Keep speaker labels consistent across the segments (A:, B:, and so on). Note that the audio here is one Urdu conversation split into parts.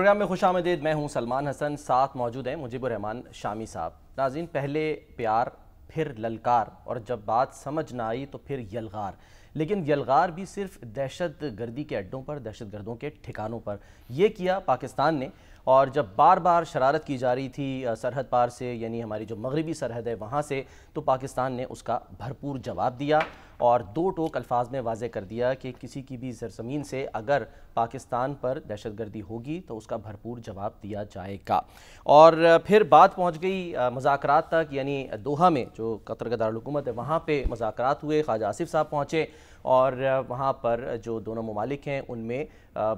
A: پروگرام میں خوش آمدید. میں ہوں سلمان حسن. ساتھ موجود ہیں مجیب الرحمان شامی صاحب. ناظرین, پہلے پیار پھر للکار اور جب بات سمجھ نہ آئی تو پھر یلغار. لیکن یلغار بھی صرف دہشت گردی کے اڈوں پر, دہشت گردوں کے ٹھکانوں پر. یہ کیا پاکستان نے, اور جب بار بار شرارت کی جا رہی تھی سرحد پار سے, یعنی ہماری جو مغربی سرحد ہے وہاں سے, تو پاکستان نے اس کا بھرپور جواب دیا اور دو ٹوک الفاظ میں واضح کر دیا کہ کسی کی بھی سرزمین سے اگر پاکستان پر دہشت گردی ہوگی تو اس کا بھرپور جواب دیا جائے گا. اور پھر بات پہنچ گئی مذاکرات تک, یعنی دوحہ میں جو قطر کا دارالحکومت ہے وہاں پہ مذاکرات ہوئے. خواجہ آصف صاحب پہنچے اور وہاں پر جو دونوں ممالک ہیں ان میں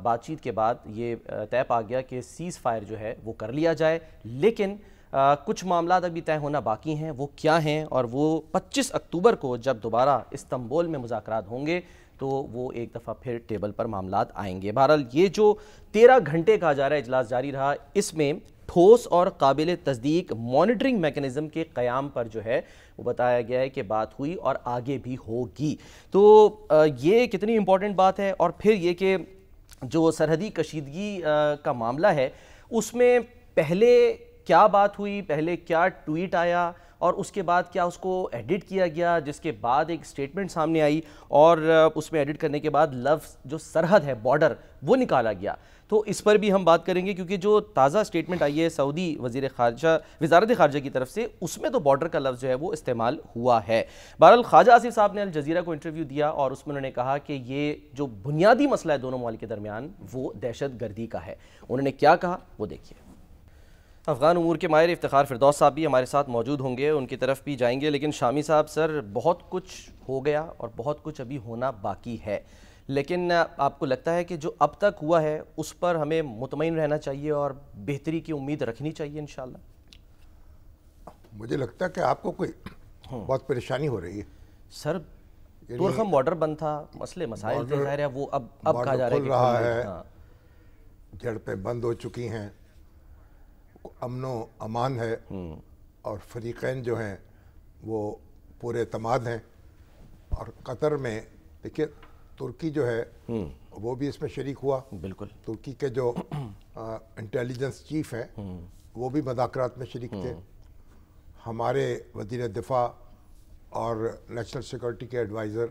A: بات چیت کے بعد یہ طے پا گیا کہ سیز فائر جو ہے وہ کر لیا جائے. لیکن کچھ معاملات ابھی طے ہونا باقی ہیں. وہ کیا ہیں, اور وہ 25 اکتوبر کو جب دوبارہ استنبول میں مذاکرات ہوں گے تو وہ ایک دفعہ پھر ٹیبل پر معاملات آئیں گے. بہرحال یہ جو 13 گھنٹے کا جا رہا اجلاس جاری رہا, اس میں ٹھوس اور قابل تصدیق مانیٹرنگ میکنزم کے قیام پر جو ہے وہ بتایا گیا ہے کہ بات ہوئی اور آگے بھی ہوگی. تو یہ کتنی امپورٹنٹ بات ہے. اور پھر یہ کہ جو سرحدی کشیدگی کا معاملہ ہے اس میں پہلے کیا بات ہوئی, پہلے کیا ٹویٹ آیا اور اس کے بعد کیا اس کو ایڈٹ کیا گیا, جس کے بعد ایک سٹیٹمنٹ سامنے آئی اور اس میں ایڈٹ کرنے کے بعد لفظ جو سرحد ہے, بارڈر, وہ نکالا گیا. تو اس پر بھی ہم بات کریں گے کیونکہ جو تازہ سٹیٹمنٹ آئی ہے سعودی وزارت خارجہ کی طرف سے, اس میں تو بارڈر کا لفظ جو ہے وہ استعمال ہوا ہے. بہرحال خواجہ آصف صاحب نے الجزیرہ کو انٹرویو دیا اور اس میں انہوں نے کہا کہ یہ جو بنیادی مسئلہ ہے دونوں ممالک کے درمیان وہ دہشت گردی کا ہے. انہوں نے کیا کہا وہ دیکھیے. افغان امور کے ماہر افتخار فردوس صاحب بھی ہمارے ساتھ موجود ہوں گے, ان کی طرف بھی جائیں گے. لیکن شامی صاحب, سر بہت کچھ ہو گیا اور بہت کچھ ابھی ہونا باقی ہے, لیکن آپ کو لگتا ہے کہ جو اب تک ہوا ہے اس پر ہمیں مطمئن رہنا چاہیے اور بہتری کی امید رکھنی چاہیے انشاءاللہ؟
B: مجھے لگتا ہے کہ آپ کو کوئی بہت پریشانی ہو رہی ہے.
A: سر تورخم بارڈر بند تھا, مسئلے مسائل تھے, ظاہر ہے وہ اب کہا جا رہا ہے
B: کہ جھڑپیں بند ہو چکی ہیں, امن و امان ہے اور فریقین جو ہیں وہ پورے اعتماد ہیں. اور قطر میں دیکھیے ترکی جو ہے وہ بھی اس میں شریک ہوا.
A: بالکل,
B: ترکی کے جو انٹیلیجنس چیف ہیں وہ بھی مذاکرات میں شریک تھے. ہمارے وزیر دفاع اور نیشنل سیکورٹی کے ایڈوائزر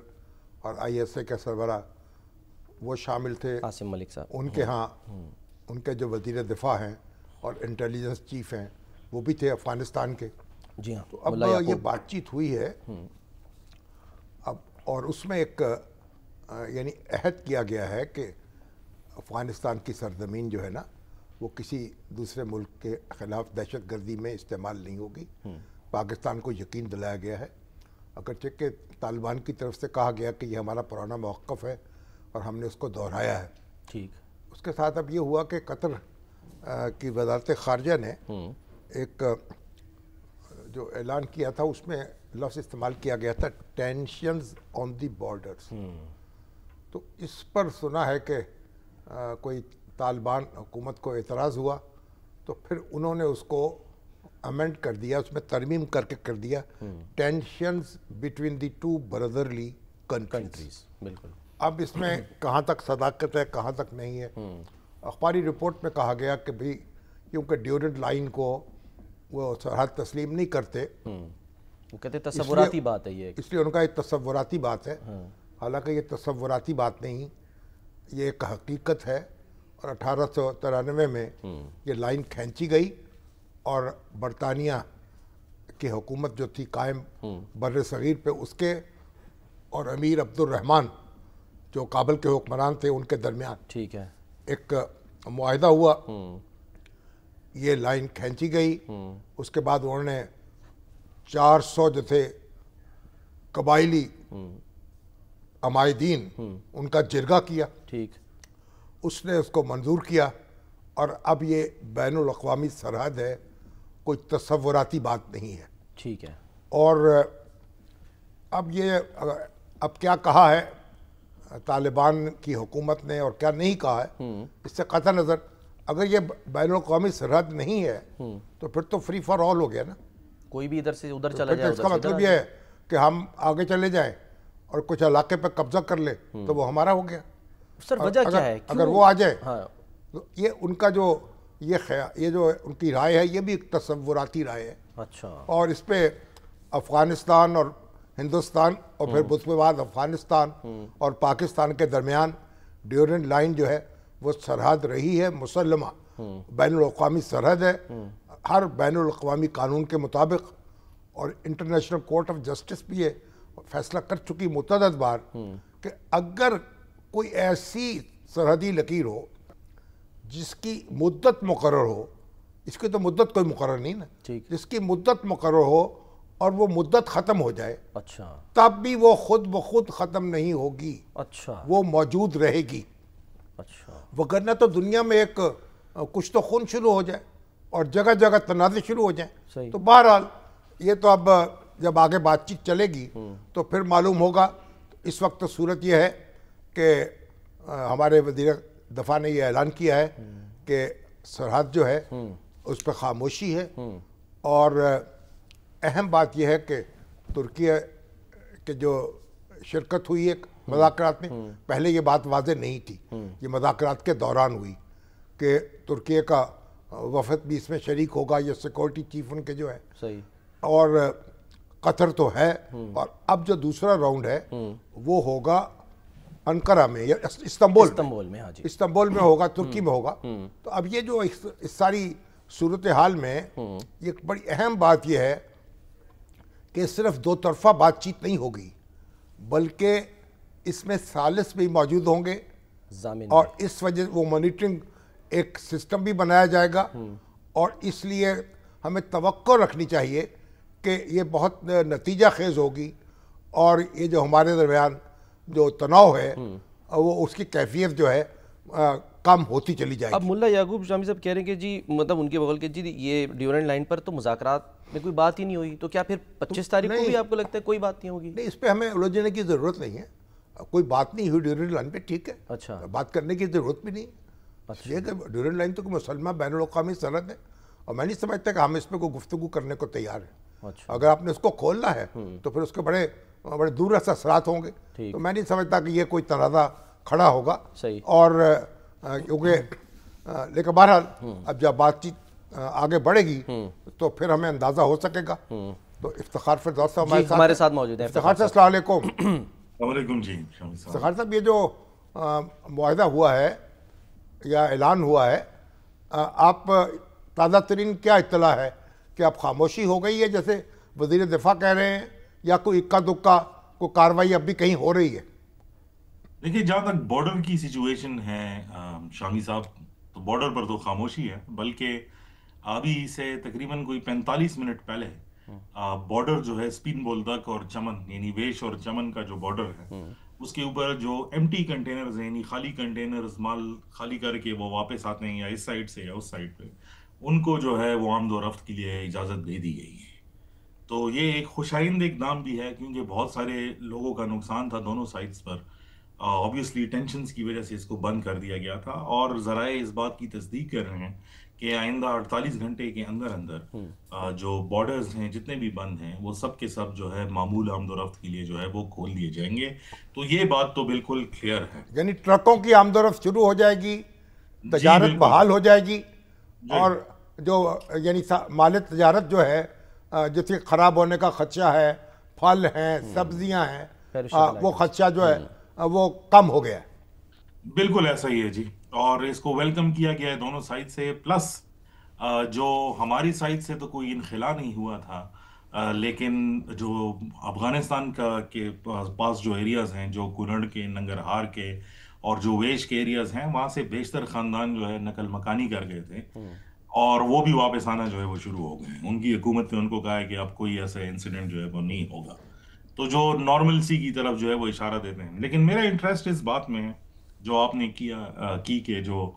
B: اور آئی ایس اے کے سربراہ وہ شامل تھے.
A: عاصم ملک صاحب,
B: ان کے ہاں ان کے جو وزیر دفاع ہیں اور انٹیلیجنس چیف ہیں وہ بھی تھے افغانستان کے.
A: جی ہاں,
B: تو اب یہ بات چیت ہوئی ہے اب, اور اس میں ایک یعنی عہد کیا گیا ہے کہ افغانستان کی سرزمین جو ہے نا وہ کسی دوسرے ملک کے خلاف دہشت گردی میں استعمال نہیں ہوگی. پاکستان کو یقین دلایا گیا ہے, اگرچہ کہ طالبان کی طرف سے کہا گیا کہ یہ ہمارا پرانا موقف ہے اور ہم نے اس کو دہرایا ہے.
A: ٹھیک.
B: اس کے ساتھ اب یہ ہوا کہ قطر کی وزارت خارجہ نے ایک جو اعلان کیا تھا اس میں لفظ استعمال کیا گیا تھا ٹینشنز آن دی بارڈرز. تو اس پر سنا ہے کہ کوئی طالبان حکومت کو اعتراض ہوا تو پھر انہوں نے اس کو امینڈ کر دیا, اس میں ترمیم کر کے کر دیا tensions between the two brotherly countries.
A: بالکل.
B: اب اس میں کہاں تک صداقت ہے کہاں تک نہیں ہے. اخباری رپورٹ میں کہا گیا کہ بھئی کیونکہ ڈیورنٹ لائن کو وہ سرحد تسلیم نہیں کرتے,
A: وہ کہتے تصوراتی بات ہے یہ,
B: اس لیے ان کا ایک تصوراتی بات ہے. حالانکہ یہ تصوراتی بات نہیں, یہ ایک حقیقت ہے. اور 1893 میں یہ لائن کھینچی گئی اور برطانیہ کی حکومت جو تھی قائم بر صغیر پہ, اس کے اور امیر عبد الرحمن جو کابل کے حکمران تھے ان کے درمیان
A: ٹھیک ہے
B: ایک معاہدہ ہوا. یہ لائن کھینچی گئی. اس کے بعد انہوں نے 400 جو تھے قبائلی عمائدین ان کا جرگہ کیا.
A: ٹھیک.
B: اس نے اس کو منظور کیا اور اب یہ بین الاقوامی سرحد ہے, کوئی تصوراتی بات نہیں ہے.
A: ٹھیک ہے. اور
B: اب کیا کہا ہے طالبان کی حکومت نے اور کیا نہیں کہا ہے, اس سے قطع نظر اگر یہ بین الاقوامی سرحد نہیں ہے تو پھر تو فری فار آل ہو گیا نا,
A: کوئی بھی ادھر سے ادھر چلا جائے.
B: اس کا مطلب یہ ہے کہ ہم آگے چلے جائیں اور کچھ علاقے پہ قبضہ کر لیں تو وہ ہمارا ہو گیا.
A: سر وجہ کیا ہے
B: اگر وہ آ جائے تو یہ ان کا جو یہ جو ان کی رائے ہے یہ بھی ایک تصوراتی رائے ہے.
A: اچھا.
B: اور اس پہ افغانستان اور ہندوستان اور پھر اس کے بعد افغانستان اور پاکستان کے درمیان ڈیورنٹ لائن جو ہے وہ سرحد رہی ہے مسلمہ, بین الاقوامی سرحد ہے, ہر بین الاقوامی قانون کے مطابق, اور انٹرنیشنل کورٹ آف جسٹس بھی یہ فیصلہ کر چکی متعدد بار کہ اگر کوئی ایسی سرحدی لکیر ہو جس کی مدت مقرر ہو, اس کی تو مدت کوئی مقرر نہیں نا, جس کی مدت مقرر ہو اور وہ مدت ختم ہو جائے,
A: اچھا,
B: تب بھی وہ خود بخود ختم نہیں ہوگی,
A: اچھا, وہ
B: وہ موجود رہے گی.
A: اچھا,
B: وگرنہ تو دنیا میں ایک کچھ تو خون شروع ہو جائے اور جگہ جگہ تنازع شروع ہو جائیں.
A: صحیح.
B: تو بہرحال یہ تو اب جب آگے بات چیت چلے گی تو پھر معلوم ہوگا. اس وقت تو صورت یہ ہے کہ ہمارے وزیر دفاع نے یہ اعلان کیا ہے کہ سرحد جو ہے اس پہ خاموشی ہے, اور اہم بات یہ ہے کہ ترکیہ کے جو شرکت ہوئی ہے مذاکرات میں, پہلے یہ بات واضح نہیں تھی, یہ مذاکرات کے دوران ہوئی کہ ترکیہ کا وفد بھی اس میں شریک ہوگا, یہ سیکورٹی چیف ان کے جو ہے.
A: صحیح.
B: اور قطر تو ہے, اور اب جو دوسرا راؤنڈ ہے وہ ہوگا انقرہ میں یا استنبول
A: میں. ہاں جی,
B: استنبول میں ہوگا, ترکی میں ہوگا. تو اب یہ جو اس ساری صورتحال میں یہ بڑی اہم بات یہ ہے کہ صرف دو طرفہ بات چیت نہیں ہوگی, بلکہ اس میں ثالث بھی موجود ہوں گے, اور اس وجہ وہ مانیٹرنگ ایک سسٹم بھی بنایا جائے گا. اور اس لیے ہمیں توقع رکھنی چاہیے کہ یہ بہت نتیجہ خیز ہوگی, اور یہ جو ہمارے درمیان جو تناؤ ہے وہ اس کی کیفیت جو ہے کم ہوتی چلی جائے گی.
A: اب ملا یعقوب شامی صاحب کہہ رہے ہیں کہ جی مطلب ان کے بغل کے جی یہ ڈیورنٹ لائن پر تو مذاکرات میں کوئی بات ہی نہیں ہوئی, تو کیا پھر 25 تاریخ کو بھی آپ کو لگتا ہے کوئی بات نہیں ہوگی؟
B: نہیں, اس پہ ہمیں الجھنے کی ضرورت نہیں ہے, کوئی بات نہیں ہوئی ڈیورنٹ لائن پہ, ٹھیک ہے,
A: اچھا,
B: بات کرنے کی ضرورت بھی نہیں. یہ کہ ڈیورنٹ لائن تو کوئی مسلمہ بین الاقوامی سرحد ہے, اور میں نہیں سمجھتا کہ ہم اس پہ کوئی گفتگو کرنے کو تیار ہیں. اگر آپ نے اس کو کھولنا ہے تو پھر اس کے بڑے بڑے دور رس اثرات ہوں گے, تو میں نہیں سمجھتا کہ یہ کوئی تنازع کھڑا ہوگا.
A: صحیح.
B: اور کیونکہ لیکن بہرحال اب جب بات چیت آگے بڑھے گی تو پھر ہمیں اندازہ ہو سکے گا. تو افتخار فردوس صاحب
A: ہمارے ساتھ موجود ہیں.
B: افتخار صاحب السلام علیکم.
C: وعلیکم. جی
B: افتخار صاحب, یہ جو معاہدہ ہوا ہے یا اعلان ہوا ہے, آپ تازہ ترین کیا اطلاع ہے کہ اب خاموشی ہو گئی ہے جیسے وزیر دفاع کہہ رہے ہیں, یا کوئی اکا دکا کوئی کاروائی اب بھی کہیں ہو رہی ہے؟
C: دیکھیے, جہاں تک بارڈر کی سچویشن ہے شامی صاحب, تو بارڈر پر تو خاموشی ہے, بلکہ ابھی سے تقریباً کوئی 45 منٹ پہلے بارڈر جو ہے اسپین بولدک اور چمن یعنی ویش اور چمن کا جو بارڈر ہے اس کے اوپر جو ایمٹی کنٹینرز ہیں, یعنی خالی کنٹینرز مال خالی کر کے وہ واپس آتے ہیں یا اس سائڈ سے یا اس سائڈ پہ, ان کو جو ہے وہ آمد و رفت کے لیے اجازت دے دی گئی ہے. تو یہ ایک خوش آئند اقدام بھی ہے, کیونکہ بہت سارے لوگوں کا نقصان تھا دونوں سائڈز پر. آبویسلی ٹینشنز کی وجہ سے اس کو بند کر دیا گیا تھا, اور ذرائع اس بات کی تصدیق کر رہے ہیں کہ آئندہ 48 گھنٹے کے اندر اندر جو بارڈرز ہیں جتنے بھی بند ہیں وہ سب کے سب جو ہے معمول آمد و رفت کے لیے جو ہے وہ کھول دیے جائیں گے. تو یہ بات تو بالکل کلیئر ہے,
B: یعنی ٹرکوں کی آمد و رفت شروع ہو جائے گی, تجارت بحال ہو جائے گی, اور جو یعنی مال تجارت جو ہے جس کے خراب ہونے کا خدشہ ہے, پھل ہیں, سبزیاں ہیں, وہ خدشہ جو ہے وہ کم ہو گیا ہے.
C: بالکل ایسا ہی ہے جی, اور اس کو ویلکم کیا گیا ہے دونوں سائڈ سے. پلس جو ہماری سائڈ سے تو کوئی انخلا نہیں ہوا تھا, لیکن جو افغانستان کا کے پاس جو ایریاز ہیں, جو کنڑ کے, ننگرہار کے اور جو ویش کے ایریاز ہیں, وہاں سے بیشتر خاندان جو ہے نقل مکانی کر گئے تھے, اور وہ بھی واپس آنا جو ہے وہ شروع ہو گئے ہیں. ان کی حکومت نے ان کو کہا ہے کہ اب کوئی ایسا انسیڈنٹ جو ہے وہ نہیں ہوگا, تو جو نارملسی کی طرف جو ہے وہ اشارہ دیتے ہیں. لیکن میرا انٹرسٹ اس بات میں ہے جو آپ نے کی کہ جو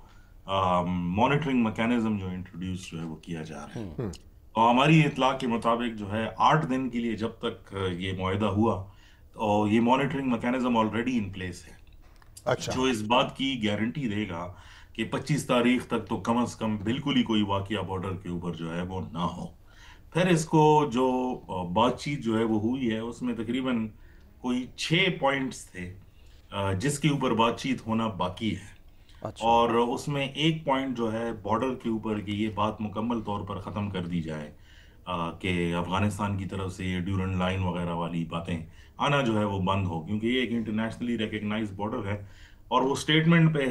C: مانیٹرنگ میکینزم جو انٹروڈیوس جو ہے وہ کیا جا رہا ہے, اور ہماری اطلاع کے مطابق جو ہے 8 دن کے لیے جب تک یہ معاہدہ ہوا تو یہ monitoring mechanism already in place ہے.
B: اچھا,
C: جو اس بات کی گارنٹی دے گا کہ 25 تاریخ تک تو کم از کم بالکل ہی کوئی واقعہ بارڈر کے اوپر جو ہے وہ نہ ہو. پھر اس کو جو بات چیت جو ہے وہ ہوئی ہے اس میں تقریباً کوئی 6 پوائنٹس تھے جس کے اوپر بات چیت ہونا باقی ہے. اور اس میں ایک پوائنٹ جو ہے بارڈر کے اوپر کہ یہ بات مکمل طور پر ختم کر دی جائے کہ افغانستان کی طرف سے یہ ڈیورنڈ لائن وغیرہ والی باتیں آنا جو ہے وہ بند ہو، کیونکہ یہ ایک انٹرنیشنلی ریکگنائز بارڈر ہے، اور وہ سٹیٹمنٹ پہ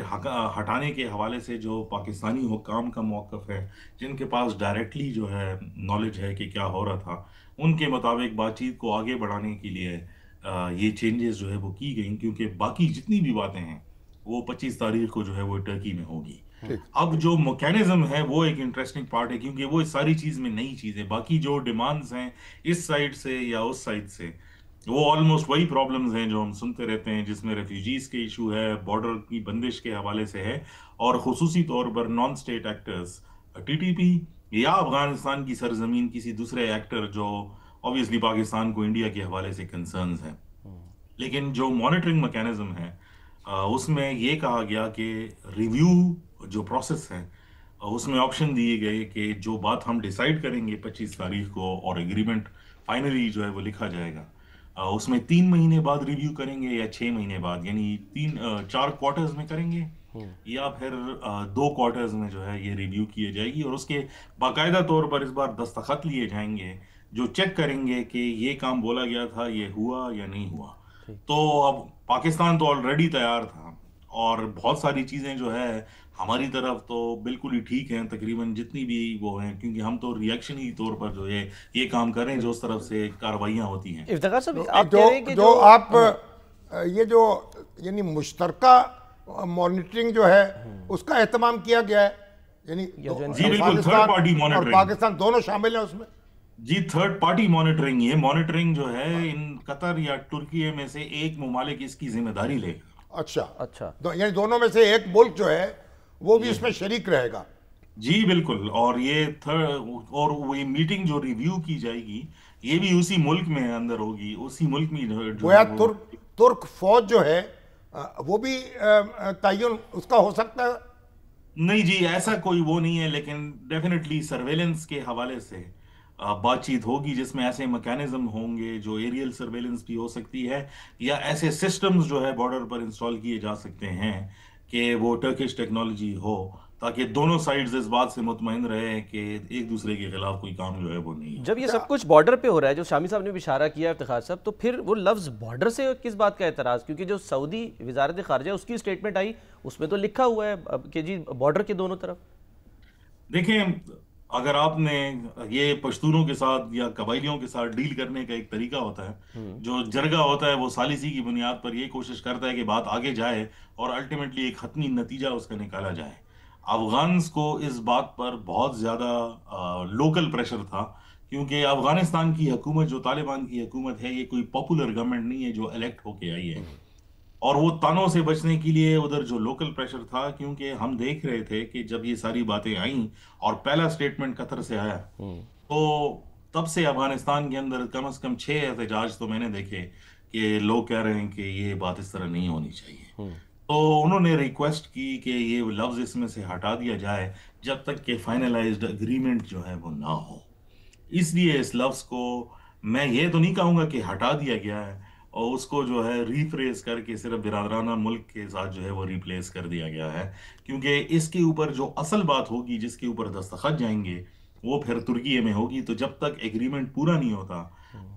C: ہٹانے کے حوالے سے جو پاکستانی حکام کا موقف ہے، جن کے پاس ڈائریکٹلی جو ہے نالج ہے کہ کیا ہو رہا تھا، ان کے مطابق بات چیت کو آگے بڑھانے کے لیے یہ چینجز جو ہے وہ کی گئیں، کیونکہ باقی جتنی بھی باتیں ہیں وہ 25 تاریخ کو جو ہے وہ ٹرکی میں ہوگی۔ اب جو میکینزم ہے وہ ایک انٹرسٹنگ پارٹ ہے، کیونکہ وہ ساری چیز میں نئی چیز ہے، باقی جو ڈیمانڈز ہیں اس سائڈ سے یا اس سائڈ سے وہ آلموسٹ وہی پرابلمز ہیں جو ہم سنتے رہتے ہیں، جس میں ریفیوجیز کے ایشو ہے، بارڈر کی بندش کے حوالے سے ہے، اور خصوصی طور پر non state actors T T P یا افغانستان کی سرزمین کسی دوسرے ایکٹر جو obviously پاکستان کو انڈیا کے حوالے سے کنسرنز ہیں۔ لیکن جو مانیٹرنگ میکینزم ہے اس میں یہ کہا گیا کہ ریویو جو پروسیس ہے اس میں آپشن دیے گئے کہ جو بات ہم ڈیسائیڈ کریں گے 25 تاریخ کو اور ایگریمنٹ فائنلی جو ہے وہ لکھا جائے گا، اس میں 3 مہینے بعد ریویو کریں گے یا 6 مہینے بعد، یعنی 4 کوارٹرز میں کریں گے یا پھر 2 کوارٹرز میں جو ہے یہ ریویو کیے جائے گی، اور اس کے باقاعدہ طور پر اس بار دستخط لیے جائیں گے جو چیک کریں گے کہ یہ کام بولا گیا تھا یہ ہوا یا نہیں ہوا۔ تو اب پاکستان تو آلریڈی تیار تھا، اور بہت ساری چیزیں جو ہے ہماری طرف تو بالکل ہی ٹھیک ہیں تقریباً جتنی بھی وہ ہیں، کیونکہ ہم تو ریئیکشنی طور پر جو ہے یہ کام کر رہے ہیں جو اس طرف سے کارروائیاں ہوتی ہیں۔
A: افتخار صاحب آپ کہہ رہے ہیں کہ
B: جو آپ یہ جو یعنی مشترکہ مانیٹرنگ جو ہے اس کا اہتمام کیا گیا ہے، یعنی
C: جی بالکل، تھرڈ پارٹی
B: اور
C: مانیٹرنگ،
B: پاکستان دونوں شامل ہیں اس میں؟
C: جی تھرڈ پارٹی مانیٹرنگ، یہ مانیٹرنگ جو ہے ان قطر یا ترکی میں سے ایک ممالک اس کی ذمہ داری لے گا۔
B: اچھا، یعنی دونوں میں سے ایک ملک جو ہے وہ بھی اس میں شریک رہے گا؟
C: جی بالکل، اور یہ اور وہ میٹنگ جو ریویو کی جائے گی یہ بھی اسی ملک میں اندر ہوگی، اسی ملک میں
B: گویا ترک فوج جو ہے وہ بھی تعین اس کا ہو سکتا ہے؟
C: نہیں جی، ایسا کوئی وہ نہیں ہے، لیکن ڈیفینیٹلی سرویلنس کے حوالے سے بات چیت ہوگی جس میں ایسے میکینزم ہوں گے جو ایریل سرویلنس بھی ہو سکتی ہے، یا ایسے سسٹمز جو ہے بارڈر پر انسٹال کیے جا سکتے ہیں کہ وہ ٹرکش ٹیکنالوجی ہو، تاکہ دونوں سائڈز اس بات سے مطمئن رہے کہ ایک دوسرے کے خلاف کوئی کام جو ہے وہ نہیں ہے۔
A: جب یہ سب کچھ بارڈر پہ ہو رہا ہے، جو شامی صاحب نے بھی اشارہ کیا افتخار صاحب، تو پھر وہ لفظ بارڈر سے کس بات کا اعتراض؟ کیونکہ جو سعودی وزارت خارجہ اس کی سٹیٹمنٹ آئی اس میں تو لکھا ہوا ہے کہ جی بارڈر کے دونوں طرف۔
C: دیکھیں، اگر آپ نے یہ پشتونوں کے ساتھ یا قبائلیوں کے ساتھ ڈیل کرنے کا ایک طریقہ ہوتا ہے، جو جرگہ ہوتا ہے وہ ثالثی کی بنیاد پر یہ کوشش کرتا ہے کہ بات آگے جائے اور الٹیمیٹلی ایک حتمی نتیجہ اس کا نکالا جائے۔ افغانز کو اس بات پر بہت زیادہ لوکل پریشر تھا، کیونکہ افغانستان کی حکومت جو طالبان کی حکومت ہے یہ کوئی پاپولر گورنمنٹ نہیں ہے جو الیکٹ ہو کے آئی ہے، اور وہ تانوں سے بچنے کے لیے ادھر جو لوکل پریشر تھا، کیونکہ ہم دیکھ رہے تھے کہ جب یہ ساری باتیں آئیں اور پہلا سٹیٹمنٹ قطر سے آیا تو تب سے افغانستان کے اندر کم از کم 6 احتجاج تو میں نے دیکھے کہ لوگ کہہ رہے ہیں کہ یہ بات اس طرح نہیں ہونی چاہیے، تو انہوں نے ریکویسٹ کی کہ یہ لفظ اس میں سے ہٹا دیا جائے جب تک کہ فائنلائزڈ اگریمنٹ جو ہے وہ نہ ہو۔ اس لیے اس لفظ کو میں یہ تو نہیں کہوں گا کہ ہٹا دیا گیا ہے، اور اس کو جو ہے ریفریز کر کے صرف برادرانہ ملک کے ساتھ جو ہے وہ ریپلیس کر دیا گیا ہے، کیونکہ اس کے اوپر جو اصل بات ہوگی جس کے اوپر دستخط جائیں گے وہ پھر ترکیے میں ہوگی، تو جب تک ایگریمنٹ پورا نہیں ہوتا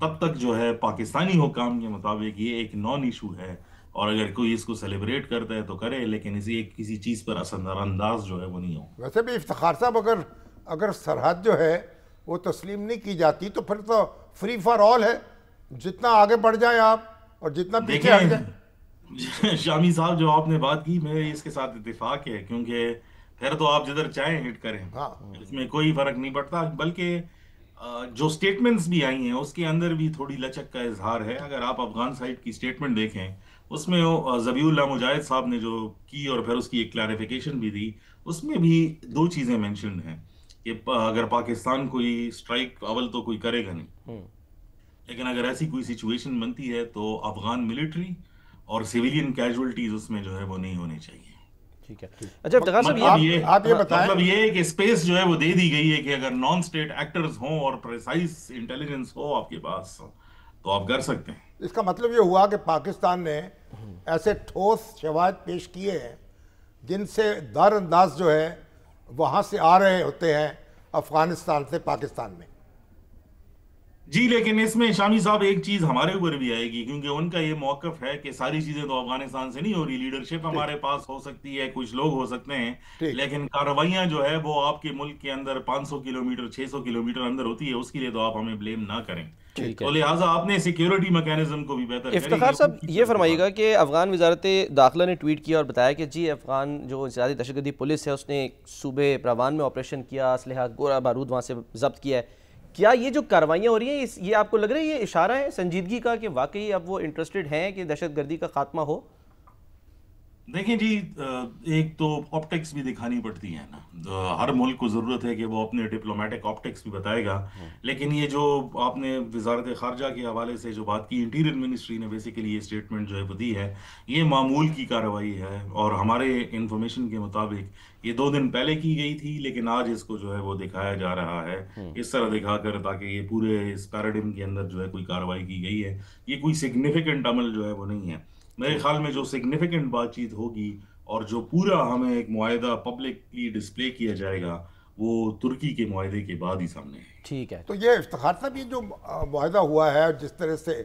C: تب تک جو ہے پاکستانی حکام کے مطابق یہ ایک نان ایشو ہے، اور اگر کوئی اس کو سیلیبریٹ کرتا ہے تو کرے، لیکن کسی چیز پر اثر انداز جو ہے وہ نہیں ہو۔
B: ویسے بھی افتخار صاحب اگر سرحد جو ہے وہ تسلیم نہیں کی جاتی تو پھر تو فری فار آل ہے، جتنا آگے بڑھ جائیں آپ اور جتنا پیچھے ہٹ جائیں۔
C: شامی صاحب جو آپ نے بات کی، میرے اس کے ساتھ اتفاق ہے، کیونکہ پھر تو آپ جدھر چاہیں ہٹ کریں، اس میں کوئی فرق نہیں پڑتا، بلکہ جو سٹیٹمنٹس بھی آئی ہیں اس کے اندر بھی تھوڑی لچک کا اظہار ہے۔ اگر آپ افغان سائڈ کی سٹیٹمنٹ دیکھیں اس میں ذبیح اللہ مجاہد صاحب نے جو کی اور پھر اس کی ایک کلیریفیکیشن بھی دی، اس میں بھی 2 چیزیں مینشنڈ ہیں کہ اگر پاکستان کوئی اسٹرائک اول تو کوئی کرے گا نہیں، لیکن اگر ایسی کوئی سچویشن بنتی ہے تو افغان ملٹری اور سیویلین کیجولٹیز اس میں جو ہے وہ نہیں ہونے چاہیے۔
A: ٹھیک ہے، اچھا افتخار صاحب
B: آپ یہ بتائیں،
C: مطلب یہ ہے کہ اسپیس جو ہے وہ دے دی گئی ہے کہ اگر نان اسٹیٹ ایکٹرز ہوں اور پریسائز انٹیلیجنس ہو آپ کے پاس تو آپ کر سکتے ہیں۔
B: اس کا مطلب یہ ہوا کہ پاکستان نے ایسے ٹھوس شواہد پیش کیے ہیں جن سے دار انداز جو ہے وہاں سے آ رہے ہوتے ہیں افغانستان سے پاکستان میں.
C: جی لیکن اس میں شامی صاحب ایک چیز ہمارے اوپر بھی آئے گی، کیونکہ ان کا یہ موقف ہے کہ ساری چیزیں تو افغانستان سے نہیں ہو رہی، لیڈرشپ ہمارے پاس ہو سکتی ہے، کچھ لوگ ہو سکتے ہیں، لیکن کارروائیاں جو ہے وہ آپ کے ملک کے اندر 500 کلومیٹر 600 کلومیٹر اندر ہوتی ہے، اس کے لیے تو آپ ہمیں بلیم نہ کریں. تو لہٰذا آپ نے سیکیورٹی میکینزم کو بھی بہتر
A: افتخار صاحب یہ فرمائیے گا کہ افغان وزارت داخلہ نے ٹویٹ کیا اور بتایا کہ جی افغان جو انسدادی دہشت گردی پولیس ہے اس نے صوبے پروان میں آپریشن کیا، اسلحہ گولہ بارود وہاں سے ضبط کیا ہے. کیا یہ جو کارروائیاں ہو رہی ہیں یہ آپ کو لگ رہا ہے یہ اشارہ ہے سنجیدگی کا کہ واقعی اب وہ انٹرسٹڈ ہیں کہ دہشت گردی کا خاتمہ ہو؟
C: دیکھیں جی، ایک تو آپٹکس بھی دکھانی پڑتی ہے نا، ہر ملک کو ضرورت ہے کہ وہ اپنے ڈپلومیٹک آپٹکس بھی بتائے گا، لیکن یہ جو آپ نے وزارت خارجہ کے حوالے سے جو بات کی، انٹیریئر منسٹری نے بیسیکلی یہ سٹیٹمنٹ جو ہے وہ دی ہے، یہ معمول کی کارروائی ہے، اور ہمارے انفارمیشن کے مطابق یہ 2 دن پہلے کی گئی تھی، لیکن آج اس کو جو ہے وہ دکھایا جا رہا ہے اس طرح دکھا کر تاکہ یہ پورے اس پیراڈم کے اندر جو ہے کوئی کارروائی کی گئی ہے. یہ کوئی سگنیفیکنٹ عمل جو ہے وہ نہیں ہے. میرے خیال میں جو سگنیفیکنٹ بات چیت ہوگی اور جو پورا ہمیں ایک معاہدہ پبلکلی ڈسپلے کیا جائے گا وہ ترکی کے معاہدے کے بعد ہی سامنے ہے.
A: ٹھیک ہے.
B: تو یہ افتخار صاحب یہ جو معاہدہ ہوا ہے جس طرح سے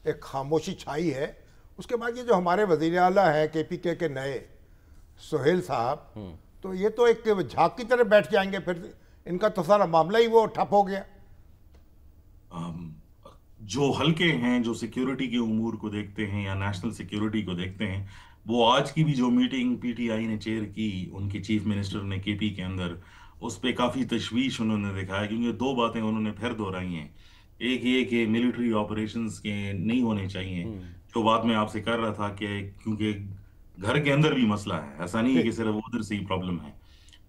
B: ایک خاموشی چھائی ہے، اس کے بعد یہ جو ہمارے وزیر اعلیٰ ہیں کے پی کے نئے سہیل صاحب، تو یہ تو ایک جھاگ کی طرح بیٹھ جائیں گے، پھر ان کا تو سارا معاملہ ہی وہ ٹھپ ہو گیا.
C: جو حلقے ہیں جو سیکیورٹی کے امور کو دیکھتے ہیں یا نیشنل سیکیورٹی کو دیکھتے ہیں، وہ آج کی بھی جو میٹنگ پی ٹی آئی نے چیئر کی ان کے چیف منسٹر نے کے پی کے اندر، اس پہ کافی تشویش انہوں نے دکھایا، کیونکہ 2 باتیں انہوں نے پھر دہرائی ہیں. ایک یہ کہ ملٹری آپریشنز کے نہیں ہونے چاہیے، جو بات میں آپ سے کر رہا تھا کہ کیونکہ گھر کے اندر بھی مسئلہ ہے، ایسا نہیں ہے کہ صرف ادھر سے ہی پرابلم ہے،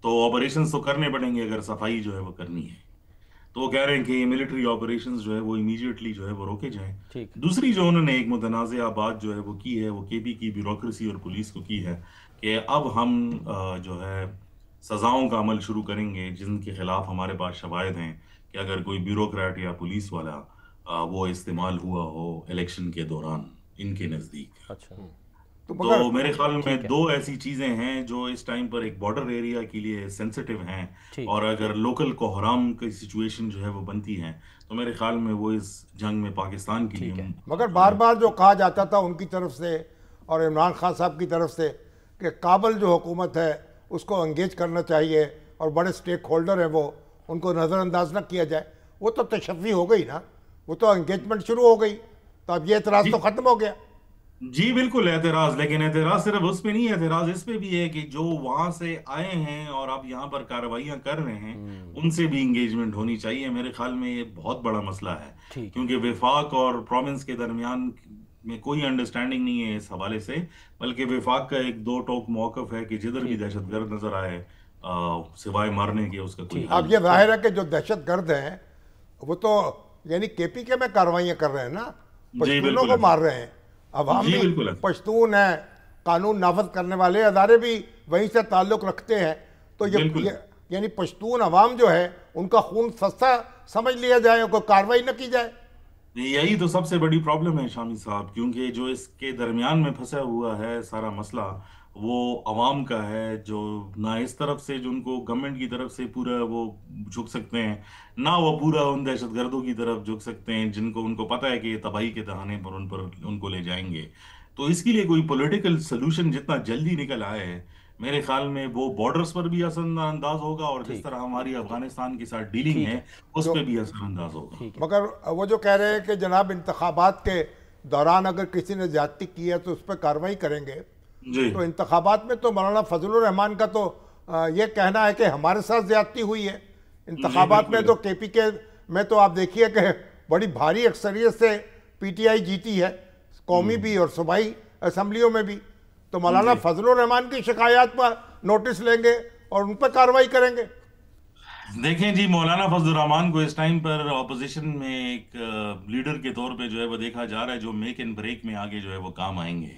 C: تو آپریشنز تو کرنے پڑیں گے اگر صفائی جو ہے وہ کرنی ہے. تو وہ کہہ رہے ہیں کہ یہ ملٹری آپریشنز جو ہے وہ امیڈیٹلی جو ہے وہ روکے جائیں. دوسری جو انہوں نے ایک متنازعہ بات جو ہے وہ کی ہے، وہ کے پی کی بیوروکریسی اور پولیس کو کی ہے کہ اب ہم جو ہے سزاؤں کا عمل شروع کریں گے جن کے خلاف ہمارے پاس شواہد ہیں کہ اگر کوئی بیوروکریٹ یا پولیس والا وہ استعمال ہوا ہو الیکشن کے دوران ان کے نزدیک.
A: اچھا.
C: تو میرے خیال میں 2 ایسی چیزیں ہیں جو اس ٹائم پر ایک بارڈر ایریا کے لیے سینسٹیو ہیں، اور اگر لوکل کوحرام کی سچویشن جو ہے وہ بنتی ہے تو میرے خیال میں وہ اس جنگ میں پاکستان کے لیے.
B: مگر بار بار جو کہا جاتا تھا ان کی طرف سے اور عمران خان صاحب کی طرف سے کہ کابل جو حکومت ہے اس کو انگیج کرنا چاہیے اور بڑے سٹیک ہولڈر ہیں وہ، ان کو نظر انداز نہ کیا جائے، وہ تو تشفی ہو گئی نا، وہ تو انگیجمنٹ شروع ہو گئی، تو اب یہ اعتراض تو ختم ہو گیا.
C: جی بالکل اعتراض، لیکن اعتراض صرف اس پہ نہیں ہے، اعتراض اس پہ بھی ہے کہ جو وہاں سے آئے ہیں اور اب یہاں پر کارروائیاں کر رہے ہیں ان سے بھی انگیجمنٹ ہونی چاہیے. میرے خیال میں یہ بہت بڑا مسئلہ ہے، کیونکہ وفاق اور پروونس کے درمیان میں کوئی انڈرسٹینڈنگ نہیں ہے اس حوالے سے، بلکہ وفاق کا ایک 2 ٹوک موقف ہے کہ جدھر بھی دہشت گرد نظر آئے سوائے مارنے کے اس کا کوئی.
B: اب یہ ظاہر ہے کہ جو دہشت گرد ہیں وہ تو یعنی کے پی کے میں کارروائیاں کر رہے ہیں نا، پشتونوں کو مار رہے ہیں، عوام بھی پشتون ہیں، قانون نافذ کرنے والے ادارے بھی وہیں سے تعلق رکھتے ہیں، تو یہ یعنی پشتون عوام جو ہے ان کا خون سستا سمجھ لیا جائے، کوئی کارروائی نہ کی جائے.
C: یہی تو سب سے بڑی پرابلم ہے شامی صاحب، کیونکہ جو اس کے درمیان میں پھنسا ہوا ہے سارا مسئلہ وہ عوام کا ہے، جو نہ اس طرف سے جو ان کو گورنمنٹ کی طرف سے پورا وہ جھک سکتے ہیں، نہ وہ پورا ان دہشت گردوں کی طرف جھک سکتے ہیں جن کو ان کو پتہ ہے کہ یہ تباہی کے دہانے پر ان کو لے جائیں گے. تو اس کے لیے کوئی پولیٹیکل سلوشن جتنا جلدی نکل آئے ہے میرے خیال میں وہ بارڈرز پر بھی اثر انداز ہوگا، اور جس طرح ہماری افغانستان کے ساتھ ڈیلنگ ہے اس پہ بھی اثر انداز ہوگا.
B: مگر وہ جو کہہ رہے ہیں کہ جناب انتخابات کے دوران اگر کسی نے زیادتی کی ہے تو اس پہ کارروائی کریں گے، تو انتخابات میں تو مولانا فضل الرحمان کا تو یہ کہنا ہے کہ ہمارے ساتھ زیادتی ہوئی ہے. انتخابات میں تو کے پی کے میں تو آپ دیکھیے کہ بڑی بھاری اکثریت سے پی ٹی آئی جیتی ہے، قومی بھی اور صوبائی اسمبلیوں میں بھی. تو مولانا فضل الرحمان کی شکایات پر نوٹس لیں گے اور ان پر کارروائی کریں گے.
C: دیکھیں جی، مولانا فضل الرحمان کو اس ٹائم پر اپوزیشن میں ایک لیڈر کے طور پہ جو ہے وہ دیکھا جا رہا ہے جو میک اینڈ بریک میں آگے جو ہے وہ کام آئیں گے.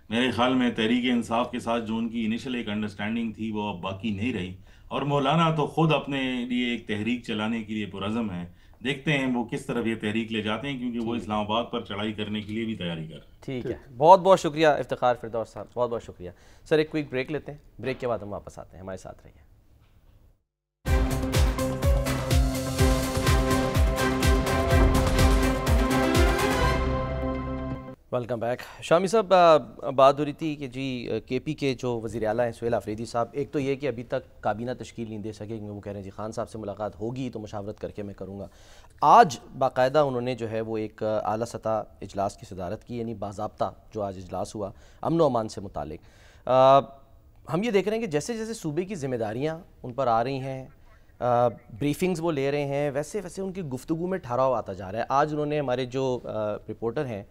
C: میرے خیال میں تحریک انصاف کے ساتھ جو ان کی انیشل ایک انڈرسٹینڈنگ تھی وہ اب باقی نہیں رہی، اور مولانا تو خود اپنے لیے ایک تحریک چلانے کے لیے پرعزم ہے دیکھتے ہیں وہ کس طرف یہ تحریک لے جاتے ہیں، کیونکہ وہ اسلام آباد پر چڑھائی کرنے کے لیے بھی تیاری کر رہے ہیں۔
A: ٹھیک ہے، بہت بہت شکریہ افتخار فردوس صاحب، بہت بہت شکریہ سر۔ ایک کوئک بریک لیتے ہیں، بریک کے بعد ہم واپس آتے ہیں، ہمارے ساتھ رہیے۔ Welcome back. شامی صاحب، بات ہو رہی تھی کہ جی کے پی کے جو وزیر اعلیٰ ہیں سہیل آفریدی صاحب، ایک تو یہ کہ ابھی تک کابینہ تشکیل نہیں دے سکے، کیونکہ وہ کہہ رہے ہیں جی خان صاحب سے ملاقات ہوگی تو مشاورت کر کے میں کروں گا۔ آج باقاعدہ انہوں نے جو ہے وہ ایک اعلیٰ سطح اجلاس کی صدارت کی، یعنی باضابطہ جو آج اجلاس ہوا امن و امان سے متعلق۔ ہم یہ دیکھ رہے ہیں کہ جیسے جیسے صوبے کی ذمہ داریاں ان پر آ رہی ہیں، بریفنگز وہ لے رہے ہیں، ویسے ویسے ان کی گفتگو میں ٹھہراؤ آتا جا رہا ہے۔ آج انہوں نے ہمارے جو رپورٹر ہیں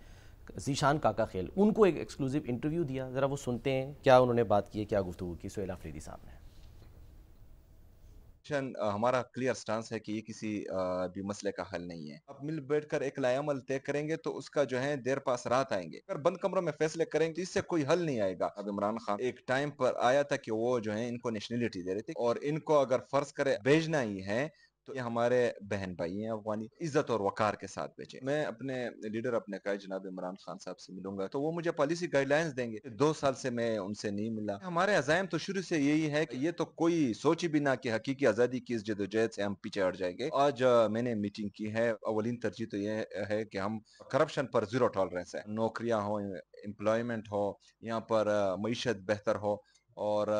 A: ذیشان کاکا خیل، ان کو ایک ایکسکلوزیو انٹرویو دیا، ذرا وہ سنتے ہیں کیا انہوں نے بات کی ہے، کیا گفتگو کی سہیل آفریدی صاحب نے۔
D: ہمارا کلیئر سٹانس ہے کہ یہ کسی بھی مسئلے کا حل نہیں ہے۔ اب مل بیٹھ کر ایک لائے عمل طے کریں گے تو اس کا جو ہے دیر پاس رات آئیں گے۔ اگر بند کمروں میں فیصلے کریں گے تو اس سے کوئی حل نہیں آئے گا۔ اب عمران خان ایک ٹائم پر آیا تھا کہ وہ جو ہے ان کو نیشنلٹی دے رہے تھے، اور ان کو اگر فرض کرے بھیجنا ہی ہے تو یہ ہمارے بہن بھائی ہیں افغانی، عزت اور وقار کے ساتھ بھیجیں۔ میں اپنے لیڈر اپنے قائد جناب عمران خان صاحب سے ملوں گا تو وہ مجھے پالیسی گائیڈ لائنز دیں گے۔ 2 سال سے میں ان سے نہیں ملا۔ ہمارے عزائم تو شروع سے یہی ہے کہ یہ تو کوئی سوچی بھی نہ کہ حقیقی آزادی کی اس جدوجہد سے ہم پیچھے ہٹ جائیں گے۔ آج میں نے میٹنگ کی ہے، اولین ترجیح تو یہ ہے کہ ہم کرپشن پر زیرو ٹالرنس ہے، نوکریاں ہو، امپلائمنٹ ہو، یہاں پر معیشت بہتر ہو، اور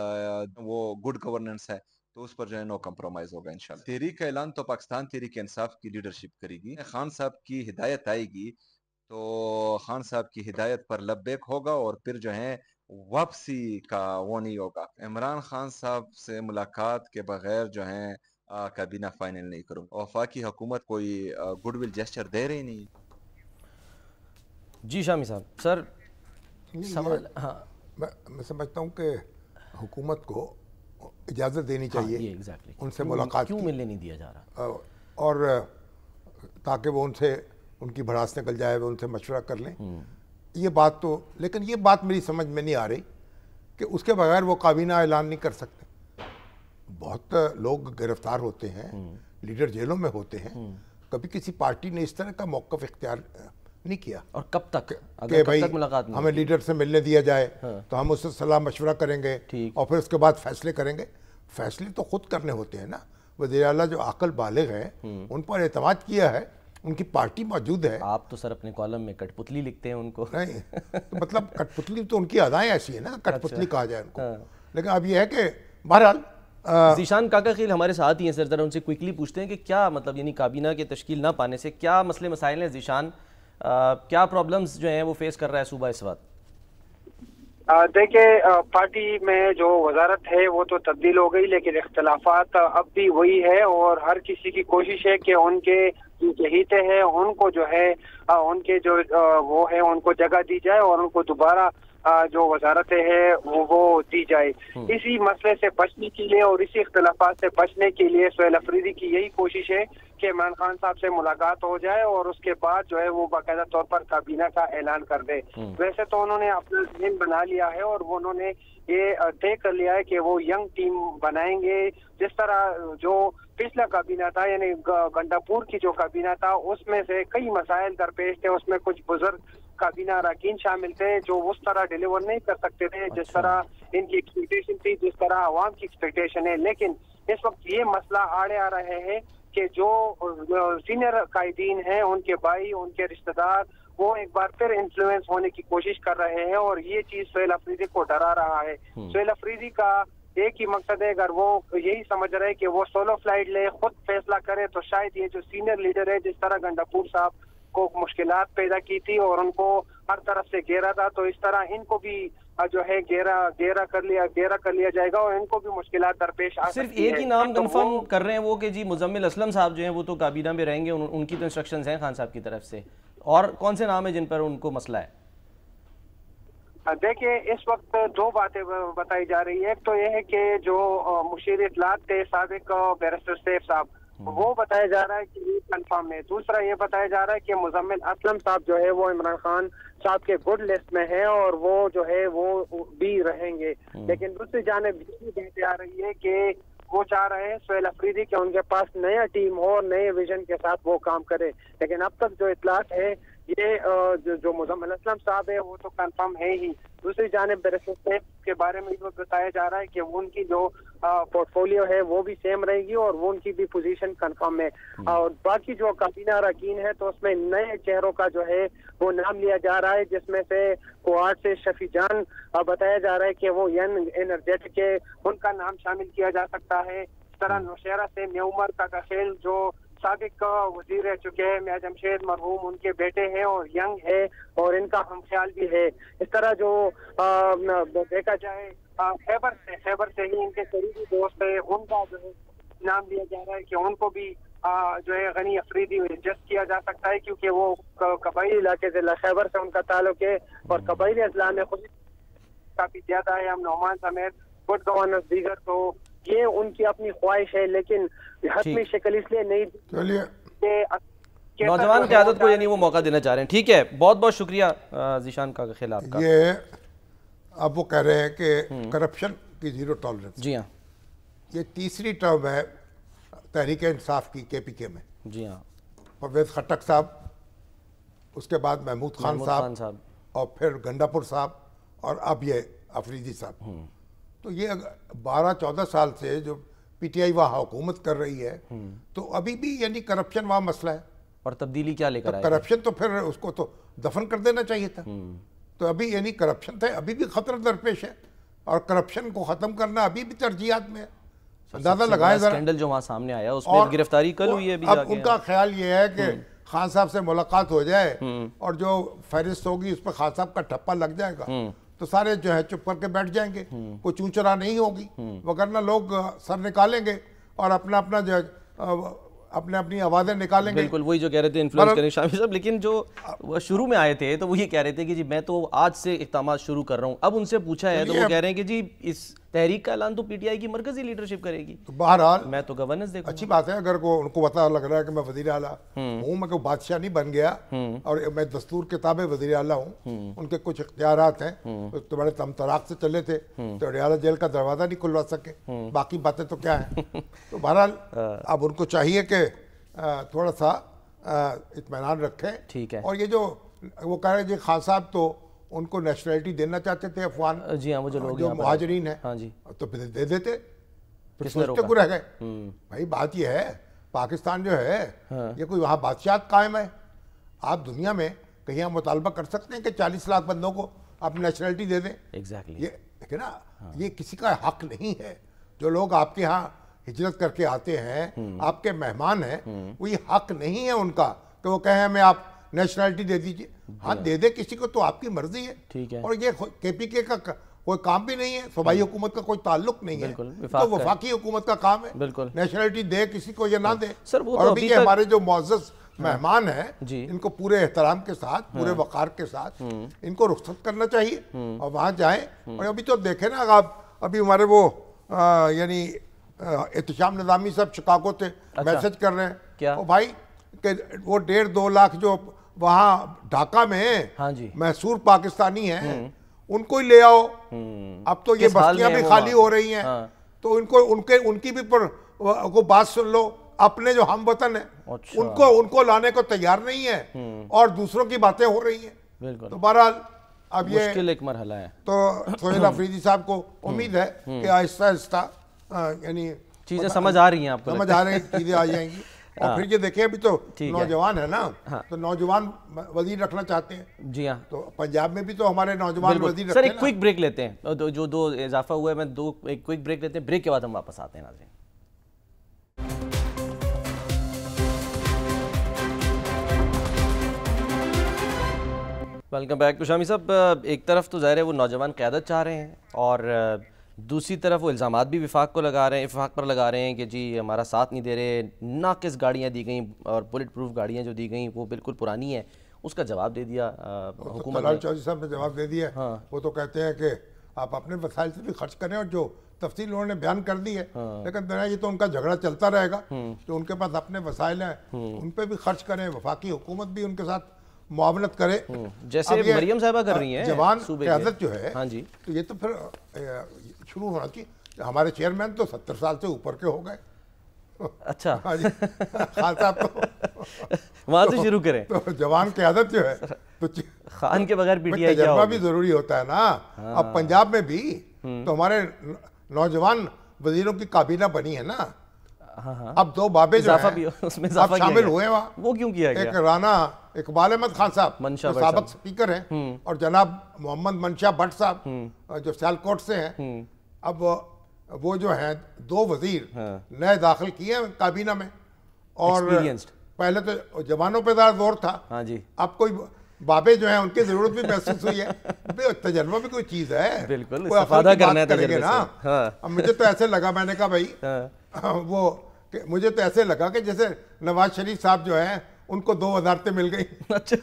D: وہ گڈ گورننس ہے تو اس پر جو ہے نو کمپرومائز ہوگا انشاءاللہ۔ تحریک کا اعلان تو پاکستان تحریک انصاف کی لیڈرشپ کرے گی۔ خان صاحب کی ہدایت آئے گی تو خان صاحب کی ہدایت پر لبیک ہوگا، اور پھر جو ہے واپسی کا وہ نہیں ہوگا۔ عمران خان صاحب سے ملاقات کے بغیر جو ہے کابینہ فائنل نہیں کروں۔ وفاقی حکومت کوئی گڈ ول جیسچر دے رہی نہیں۔
A: جی شامی صاحب، سر سوال، ہاں
B: میں سمجھتا ہوں کہ حکومت کو اجازت دینی چاہیے
A: ایگزیکٹلی
B: ان سے ملاقات
A: کیوں
B: کی،
A: ملنے نہیں دیا جا رہا،
B: اور تاکہ وہ ان سے ان کی بھڑاس نکل جائے، وہ ان سے مشورہ کر لیں۔ یہ بات تو، لیکن یہ بات میری سمجھ میں نہیں آ رہی کہ اس کے بغیر وہ کابینہ اعلان نہیں کر سکتے۔ بہت لوگ گرفتار ہوتے ہیں، لیڈر جیلوں میں ہوتے ہیں، کبھی کسی پارٹی نے اس طرح کا موقف اختیار نہیں کیا۔
A: اور کب تک
B: کہ بھائی
A: ملاقات نہیں
B: ہمیں لیڈر سے ملنے دیا جائے تو ہم اس سے صلاح مشورہ کریں گے اور پھر اس کے بعد فیصلے کریں گے۔ فیصلے تو خود کرنے ہوتے ہیں نا۔ وزیر اعلیٰ جو عاقل بالغ ہیں ان پر اعتماد کیا ہے، ان کی پارٹی موجود ہے۔
A: آپ تو سر اپنے کالم میں کٹ پتلی لکھتے ہیں ان کو۔
B: نہیں تو مطلب کٹ پتلی تو ان کی ادائیں ایسی ہیں نا، کٹ پتلی کہا جائے ان کو۔ لیکن اب یہ ہے کہ بہرحال
A: ذیشان کاکا خیل ہمارے ساتھ ہی ہیں، سر ذرا ان سے کوئکلی پوچھتے ہیں کہ کیا مطلب، یعنی کابینہ کے تشکیل نہ پانے سے کیا مسئلے مسائل ہیں ذیشان، کیا پرابلمز جو ہیں وہ فیس کر رہا ہے صوبہ اس وقت؟
E: دیکھیں، پارٹی میں جو وزارت ہے وہ تو تبدیل ہو گئی، لیکن اختلافات اب بھی وہی ہے، اور ہر کسی کی کوشش ہے کہ ان کے جہیتے ہیں ان کو جو ہے ان کے جو وہ ہے ان کو جگہ دی جائے اور ان کو دوبارہ جو وزارتیں ہیں وہ دی جائے۔ اسی مسئلے سے بچنے کے لیے اور اسی اختلافات سے بچنے کے لیے سہیل آفریدی کی یہی کوشش ہے کہ عمران خان صاحب سے ملاقات ہو جائے اور اس کے بعد جو ہے وہ باقاعدہ طور پر کابینہ کا اعلان کر دے۔ ویسے تو انہوں نے اپنا ذہن بنا لیا ہے اور انہوں نے یہ طے کر لیا ہے کہ وہ ینگ ٹیم بنائیں گے، جس طرح جو پچھلا کابینہ تھا یعنی گنڈا پور کی جو کابینہ تھا اس میں سے کئی مسائل درپیش تھے، اس میں کچھ بزرگ کابینہ اراکین شامل تھے جو اس طرح ڈیلیور نہیں کر سکتے تھے جس طرح ان کی ایکسپیکٹیشن تھی، جس طرح عوام کی ایکسپیکٹیشن ہے۔ لیکن اس وقت یہ مسئلہ آڑے آ رہے ہیں کہ جو سینئر قائدین ہیں ان کے بھائی، ان کے رشتہ دار، وہ ایک بار پھر انفلوئنس ہونے کی کوشش کر رہے ہیں، اور یہ چیز سہیل آفریدی کو ڈرا رہا ہے۔ سہیل آفریدی کا ایک ہی مقصد ہے، اگر وہ یہی سمجھ رہے کہ وہ سولو فلائٹ لے، خود فیصلہ کرے، تو شاید یہ جو سینئر لیڈر ہے جس طرح گنڈا پور صاحب کو مشکلات پیدا کی تھی اور ان کو ہر طرف سے گھیرا تھا، تو اس طرح ان کو بھی جو ہے گھیرا کر لیا جائے گا اور ان کو بھی مشکلات درپیش آ سکتی ہے۔
A: صرف ایک ہی نام کنفرم کر رہے ہیں وہ کہ جی مزمل اسلم صاحب جو ہیں وہ تو کابینہ میں رہیں گے، ان کی تو انسٹرکشنز ہیں خان صاحب کی طرف سے، اور کون سے نام ہیں جن پر ان کو مسئلہ ہے؟
E: دیکھیں، اس وقت 2 باتیں بتائی جا رہی ہے۔ ایک تو یہ ہے کہ جو مشیر اطلاعات تھے سابق بیرسٹر سیف صاحب، وہ بتایا جا رہا ہے کہ یہ کنفرم ہے۔ دوسرا یہ بتایا جا رہا ہے کہ مزمل اسلم صاحب جو ہے وہ عمران خان صاحب کے گڈ لسٹ میں ہیں اور وہ جو ہے وہ بھی رہیں گے۔ لیکن دوسری جانب یہ بات آ رہی ہے کہ وہ چاہ رہے ہیں سہیل افریدی کہ ان کے پاس نیا ٹیم ہو اور نئے ویژن کے ساتھ وہ کام کرے، لیکن اب تک جو اطلاعات ہے یہ جو مزمل اسلم صاحب ہے وہ تو کنفرم ہے ہی۔ دوسری جانب بیرسٹر سیف کے بارے میں یہ بتایا جا رہا ہے کہ ان کی جو پورٹ فولیو ہے وہ بھی سیم رہے گی اور وہ ان کی بھی پوزیشن کنفرم ہے، اور باقی جو کابینہ اراکین ہے تو اس میں نئے چہروں کا جو ہے وہ نام لیا جا رہا ہے، جس میں سے کوارڈ سے شفیع جان بتایا جا رہا ہے کہ وہ ینگ انرجیٹک ہے، ان کا نام شامل کیا جا سکتا ہے۔ اس طرح نوشہرہ سے میعمر کاکا خیل جو سابق وزیر رہ چکے ہیں، میاں جمشید مرحوم ان کے بیٹے ہیں اور ینگ ہے اور ان کا ہم خیال بھی ہے۔ اس طرح جو دیکھا جائے خیبر سے ہی ان کے قریبی دوست ہے، ان کا جو ہے نام لیا جا رہا ہے کہ ان کو بھی جو ہے غنی افریدی ایڈجسٹ کیا جا سکتا ہے، کیونکہ وہ قبائلی علاقے ضلع خیبر سے ان کا تعلق ہے اور قبائلی اضلاع میں خود کافی زیادہ ہے، ہم نعمان سمیت گڈ گورننس دیگر، تو یہ ان کی اپنی خواہش ہے لیکن حتمی شکل اس لیے نہیں
A: کہ نوجوان قیادت کو یعنی وہ موقع دینا چاہ رہے ہیں۔ ٹھیک ہے، بہت بہت شکریہ ذیشان کا خلاف کا۔
B: یہ اب وہ کہہ رہے ہیں کہ کرپشن کی زیرو ٹالرنس،
A: جی ہاں،
B: یہ تیسری ٹرم ہے تحریک انصاف کی کے پی کے میں۔
A: جی ہاں،
B: پرویز خٹک صاحب، اس کے بعد محمود خان صاحب اور پھر گنڈاپور صاحب اور اب یہ افریدی صاحب۔ تو یہ 12-14 سال سے جو پی ٹی آئی وہاں حکومت کر رہی ہے تو ابھی بھی یعنی کرپشن وہاں مسئلہ ہے،
A: اور تبدیلی کیا لے کر آئے؟
B: کرپشن تو پھر اس کو تو دفن کر دینا چاہیے تھا۔ تو ابھی یعنی کرپشن تھا، ابھی بھی خطرہ درپیش ہے اور کرپشن کو ختم کرنا ابھی بھی ترجیحات میں ہے۔ اندازہ لگائیں ذرا،
A: اسکینڈل جو وہاں سامنے آیا اس میں گرفتاری کل ہوئی ہے ابھی
B: اب
A: جا کے۔
B: ان کا خیال یہ ہے کہ خان صاحب سے ملاقات ہو جائے اور جو فہرست ہوگی اس پہ خان صاحب کا ٹھپا لگ جائے گا تو سارے جو ہے چپ کر کے بیٹھ جائیں گے، کوئی چون چرا نہیں ہوگی، وگرنہ لوگ سر نکالیں گے اور اپنا اپنا جو اپنی آوازیں نکالیں گے۔
A: بالکل وہی جو کہہ رہے تھے انفلوئنس کریں شامی صاحب، لیکن جو وہ شروع میں آئے تھے تو وہ یہ کہہ رہے تھے کہ جی میں تو آج سے اقدامات شروع کر رہا ہوں۔ اب ان سے پوچھا ہے تو وہ کہہ رہے ہیں کہ جی اس تحریک کا اعلان تو پی ٹی آئی کی مرکزی لیڈرشپ کرے گی،
B: تو بہرحال
A: میں تو گورننس دیکھوں۔
B: اچھی بات ہے اگر ان کو پتہ لگ رہا ہے کہ میں وزیر اعلیٰ ہوں، میں کوئی بادشاہ نہیں بن گیا اور میں دستور کے تابع وزیر اعلیٰ ہوں، ان کے کچھ اختیارات ہیں تو بڑے تم تراک سے چلے تھے تو ریالہ جیل کا دروازہ نہیں کھلوا سکے، باقی باتیں تو کیا ہیں۔ تو بہرحال اب ان کو چاہیے کہ تھوڑا سا اطمینان رکھیں۔
A: ٹھیک ہے،
B: اور یہ جو وہ کہہ رہے ہیں جی خان صاحب تو ان کو نیشنلٹی دینا چاہتے تھے افغان
A: جی ہاں، وہ جو لوگ
B: جو مہاجرین ہیں،
A: ہاں جی،
B: تو پھر دے دیتے، پھر
A: کس نے
B: سوچتے کو رہ گئے۔ بھائی بات یہ ہے پاکستان جو ہے یہ کوئی وہاں بادشاہت قائم ہے؟ آپ دنیا میں کہیں آپ مطالبہ کر سکتے ہیں کہ 40 لاکھ بندوں کو آپ نیشنلٹی دے دیں؟
A: ایگزیکٹلی،
B: یہ دیکھیں نا، یہ کسی کا حق نہیں ہے۔ جو لوگ آپ کے ہاں ہجرت کر کے آتے ہیں، آپ کے مہمان ہیں، وہ یہ حق نہیں ہے ان کا کہ وہ کہیں ہمیں آپ نیشنلٹی دے دیجئے۔ ہاں دے دے کسی کو، تو آپ کی مرضی ہے۔
A: ٹھیک ہے،
B: اور یہ کے پی کے کا کوئی کام بھی نہیں ہے، صوبائی حکومت کا کوئی تعلق نہیں ہے، تو وفاقی حکومت کا کام ہے۔
A: بالکل،
B: نیشنلٹی دے کسی کو یا نہ دے۔
A: سر وہ
B: اور ابھی یہ ہمارے جو معزز مہمان ہیں
A: جی،
B: ان کو پورے احترام کے ساتھ، پورے وقار کے ساتھ ان کو رخصت کرنا چاہیے اور وہاں جائیں۔ اور ابھی تو دیکھیں نا آپ، ابھی ہمارے وہ یعنی احتشام نظامی صاحب شکاگو تھے، میسج کر رہے ہیں
A: کیا
B: بھائی کہ وہ 1.5-2 لاکھ جو وہاں ڈھاکہ میں ہیں،
A: ہاں جی،
B: محصور پاکستانی ہیں، ان کو ہی لے آؤ۔ اب تو یہ بستیاں بھی خالی ہو رہی ہیں تو ان کی بھی پر کو بات سن لو۔ اپنے جو ہم وطن ہیں ان کو لانے کو تیار نہیں ہے اور دوسروں کی باتیں ہو رہی ہیں۔
A: بالکل،
B: تو بہرحال اب یہ
A: مشکل ایک مرحلہ ہے۔
B: تو سہیل افریدی صاحب کو امید ہے کہ آہستہ آہستہ یعنی
A: چیزیں سمجھ آ رہی ہیں، آپ کو
B: سمجھ آ رہی ہیں، چیزیں آ جائیں گی۔ اور پھر یہ دیکھیں ابھی تو نوجوان ہے نا، تو نوجوان وزیر رکھنا چاہتے ہیں۔
A: جی ہاں،
B: تو پنجاب میں بھی تو ہمارے نوجوان وزیر رکھتے
A: سر
B: ہیں۔
A: ایک کوئک بریک لیتے ہیں، جو دو اضافہ ہوا ہے میں ایک کوئک بریک لیتے ہیں، بریک کے بعد ہم واپس آتے ہیں ناظرین۔ Welcome back. تو شامی صاحب ایک طرف تو ظاہر ہے وہ نوجوان قیادت چاہ رہے ہیں اور دوسری طرف وہ الزامات بھی وفاق پر لگا رہے ہیں کہ جی ہمارا ساتھ نہیں دے رہے، ناقص گاڑیاں دی گئیں اور بلٹ پروف گاڑیاں جو دی گئیں وہ بالکل پرانی ہیں۔ اس کا جواب دے دیا حکومت
B: طلال چودھری صاحب نے جواب دے دیا۔ وہ تو کہتے ہیں کہ آپ اپنے وسائل سے بھی خرچ کریں اور جو تفصیل انہوں نے بیان کر دی ہے، لیکن یہ تو ان کا جھگڑا چلتا رہے گا کہ ان کے پاس اپنے وسائل ہیں ان پہ بھی خرچ کریں، وفاقی حکومت بھی ان کے ساتھ معاونت کرے
A: جیسے مریم صاحبہ کر رہی ہیں۔
B: جوان قیادت جو ہے
A: ہاں جی،
B: تو یہ تو پھر شروع ہونا چاہیے۔ ہمارے چیئرمین تو 70 سال سے اوپر کے ہو گئے.
A: اچھا
B: ہاں جی خان صاحب تو
A: وہاں سے شروع کریں.
B: تو جوان قیادت جو ہے تو
A: خان کے بغیر پی ٹی آئی کیا
B: تجربہ
A: ہوگی؟
B: بھی ضروری ہوتا ہے نا. اب پنجاب میں بھی تو ہمارے نوجوان وزیروں کی کابینہ بنی ہے نا. اب 2 بابے جو ہیں
A: اس میں
B: اب شامل ہوئے وہاں.
A: وہ کیوں کیا گیا؟
B: ایک رانا اقبال احمد خان صاحب جو سابق سپیکر ہیں اور جناب محمد منشا بٹ صاحب جو سیالکوٹ سے ہیں. اب وہ جو ہیں 2 وزیر نئے داخل کیے ہیں کابینہ میں اور پہلے تو جوانوں پہ زیادہ زور تھا.
A: ہاں جی
B: اب کوئی بابے جو ہیں ان کی ضرورت بھی محسوس ہوئی ہے. تجربہ بھی کوئی چیز ہے,
A: بالکل استفادہ کرنا ہے تجربے سے.
B: اب مجھے تو ایسے لگا, میں نے کہا بھائی وہ مجھے تو ایسے لگا کہ جیسے نواز شریف صاحب جو ہیں ان کو 2 وزارتیں مل گئی,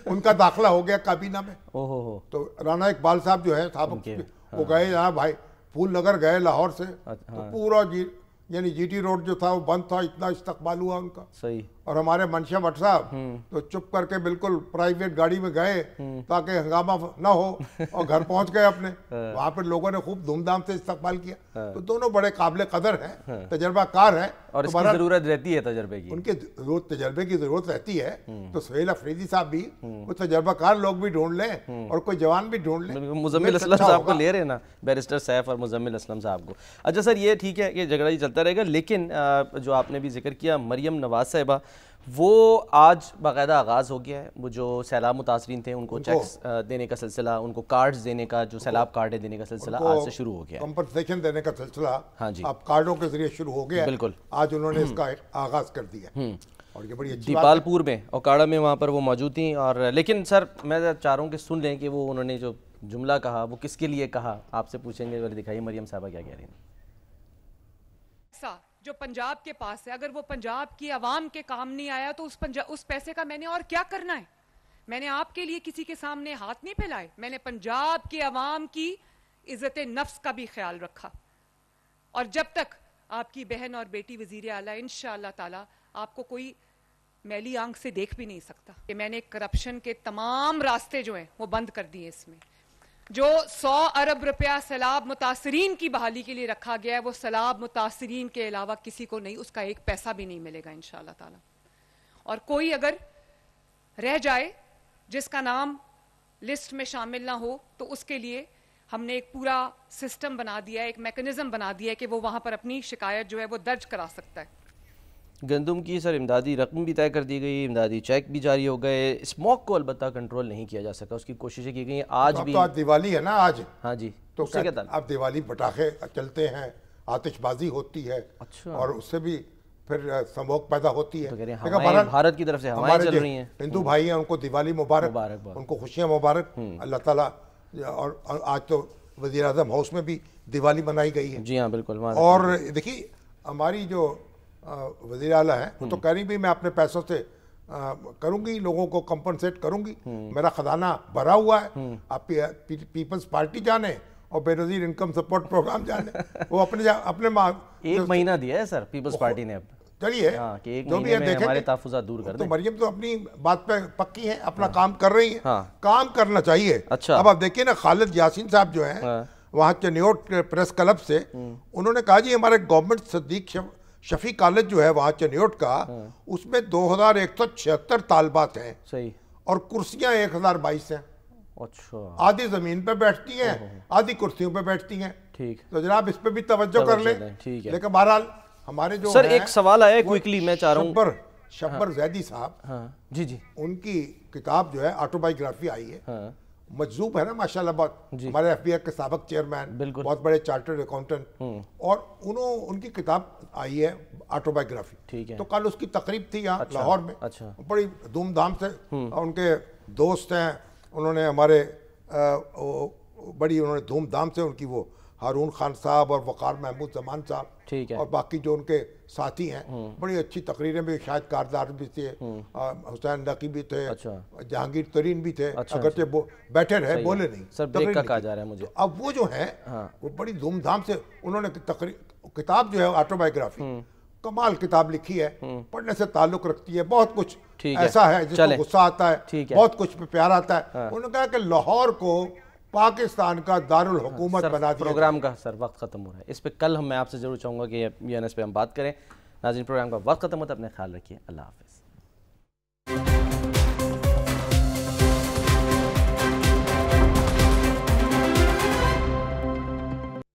B: ان کا داخلہ ہو گیا کابینہ میں. تو رانا اقبال صاحب جو ہے سابق وہ گئے یہاں بھائی پھول نگر گئے لاہور سے, تو پورا یعنی جی ٹی روڈ جو تھا وہ بند تھا, اتنا استقبال ہوا ان کا.
A: صحیح.
B: اور ہمارے منشا بٹ صاحب تو چپ کر کے بالکل پرائیویٹ گاڑی میں گئے تاکہ ہنگامہ نہ ہو, اور گھر پہنچ گئے اپنے. وہاں پہ لوگوں نے خوب دھوم دھام سے استقبال کیا. تو دونوں بڑے قابل قدر ہیں, تجربہ کار ہیں,
A: اور اس کی ضرورت رہتی ہے تجربے کی,
B: ان کے تجربے کی ضرورت رہتی ہے. تو سہیل افریدی صاحب بھی وہ تجربہ کار لوگ بھی ڈھونڈ لیں اور کوئی جوان بھی ڈھونڈ لیں.
A: مزمل اسلم صاحب کو لے رہے نا, بیرسٹر سیف اور مزمل اسلم صاحب کو. اچھا سر یہ ٹھیک ہے, یہ جھگڑا ہی چلتا رہے گا, لیکن جو آپ نے بھی ذکر کیا مریم نواز صاحبہ, وہ آج باقاعدہ آغاز ہو گیا ہے. وہ جو سیلاب متاثرین تھے ان کو چیکس دینے کا سلسلہ, ان کو کارڈز دینے کا, جو سیلاب کارڈ دینے کا سلسلہ آج سے شروع ہو گیا ہے.
B: کمپنسیشن دینے کا سلسلہ
A: ہاں جی
B: اب کارڈوں کے ذریعے شروع ہو گیا.
A: بالکل
B: آج انہوں نے اس کا آغاز کر دیا, اور یہ بڑی اچھی
A: دیپال پور میں اوکاڑا میں وہاں پر وہ موجود تھیں. اور لیکن سر میں چاہ رہا ہوں کہ سن لیں کہ وہ انہوں نے جو جملہ کہا وہ کس کے لیے کہا. آپ سے پوچھیں گے, دکھائیے مریم صاحبہ کیا کہہ رہی ہیں.
F: جو پنجاب کے پاس ہے, اگر وہ پنجاب کی عوام کے کام نہیں آیا تو اس پیسے کا میں نے اور کیا کرنا ہے. میں نے آپ کے لیے کسی کے سامنے ہاتھ نہیں پھیلائے, میں نے پنجاب کی عوام کی عزت نفس کا بھی خیال رکھا. اور جب تک آپ کی بہن اور بیٹی وزیر اعلیٰ انشاءاللہ تعالی آپ کو کوئی میلی آنکھ سے دیکھ بھی نہیں سکتا. کہ میں نے کرپشن کے تمام راستے جو ہیں وہ بند کر دیے. اس میں جو 100 ارب روپیہ سیلاب متاثرین کی بحالی کے لیے رکھا گیا ہے, وہ سیلاب متاثرین کے علاوہ کسی کو نہیں, اس کا 1 پیسہ بھی نہیں ملے گا انشاءاللہ تعالی. اور کوئی اگر رہ جائے جس کا نام لسٹ میں شامل نہ ہو, تو اس کے لیے ہم نے ایک پورا سسٹم بنا دیا ہے, ایک میکنزم بنا دیا ہے کہ وہ وہاں پر اپنی شکایت جو ہے وہ درج کرا سکتا ہے.
A: گندم کی سر امدادی رقم بھی طے کر دی گئی, امدادی چیک بھی جاری ہو گئے. اسموک کو البتہ کنٹرول نہیں کیا جا سکا, اس کی کوششیں کی گئی. آج بھی
B: تو آج دیوالی ہے نا آج.
A: ہاں جی,
B: تو اب دیوالی پٹاخے چلتے ہیں, آتش بازی ہوتی ہے, اور اس سے بھی پھر اسموک پیدا ہوتی ہے.
A: بھارت کی طرف سے ہوائیں چل رہی ہیں.
B: ہندو بھائی ہیں ان کو دیوالی مبارک, ان کو خوشیاں مبارک اللہ تعالیٰ. اور آج تو وزیر اعظم ہاؤس میں بھی دیوالی منائی گئی ہے.
A: جی ہاں بالکل.
B: اور دیکھیے ہماری جو وزیر اعلیٰ ہیں وہ تو کہہ رہی بھی میں اپنے پیسوں سے کروں گی, لوگوں کو کمپنسیٹ کروں گی, میرا خزانہ بھرا ہوا ہے. آپ پیپلز پارٹی جانے اور بے نظیر انکم سپورٹ پروگرام جانے, وہ اپنے
A: 1 مہینہ دیا ہے سر پیپلز پارٹی نے. اب
B: چلیے
A: جو بھی ہے ہمارے تحفظات دور کر دیں.
B: تو مریم تو اپنی بات پہ پکی ہیں, اپنا کام کر رہی ہیں, کام کرنا چاہیے. اب آپ دیکھیے نا خالد یاسین صاحب جو ہیں وہاں چنیوٹ پریس کلب سے, انہوں نے کہا جی ہمارے گورنمنٹ صدیق شفیع کالج جو ہے وہاں چنیوٹ کا, اس میں 2176 طالبات ہیں.
A: صحیح. اور
B: کرسیاں 1022 ہیں.
A: اچھا.
B: آدھی زمین پہ بیٹھتی ہیں, آدھی کرسیوں پہ بیٹھتی ہیں.
A: ٹھیک.
B: تو جناب اس پہ بھی توجہ کر لیں. لیکن بہرحال ہمارے جو
A: سر ایک سوال آیا کوئکلی میں چاہ رہا ہوں.
B: شبر زیدی صاحب,
A: جی جی, ان
B: کی کتاب جو ہے آٹو بایوگرافی آئی ہے, مجذوب ہے نا ماشاءاللہ بہت. ہمارے ایف بی آئی کے سابق چیئرمین, بہت بڑے چارٹرڈ اکاؤنٹنٹ, اور ان کی کتاب آئی ہے آٹو بایوگرافی. تو کل اس کی تقریب تھی یہاں لاہور میں, بڑی دھوم دھام سے. ان کے دوست ہیں, انہوں نے ہمارے بڑی انہوں نے دھوم دھام سے ان کی وہ ہارون خان صاحب اور وقار محمود زمان صاحب اور باقی جو ان کے ساتھی ہیں, بڑی اچھی تقریریں بھی, شاید کاردار بھی تھے, حسین نقی بھی تھے, جہانگیر ترین بھی تھے, اگرچہ بیٹھے رہے بولے نہیں.
A: سر بریک کا کہا جا رہا ہے مجھے.
B: اب وہ جو ہیں وہ بڑی دھوم دھام سے انہوں نے کتاب جو ہے آٹو بایوگرافی, کمال کتاب لکھی ہے, پڑھنے سے تعلق رکھتی ہے. بہت کچھ ایسا ہے جس کو غصہ آتا ہے, بہت کچھ پہ پیار آتا ہے. انہوں نے کہا کہ لاہور کو پاکستان کا دارالحکومت بنا دیا.
A: پروگرام کا سر وقت ختم ہو رہا ہے. اس پہ کل میں آپ سے ضرور چاہوں گا کہ اس پہ ہم بات کریں. ناظرین پروگرام کا وقت ختم ہوتا ہے. اپنے خیال رکھیے. اللہ حافظ.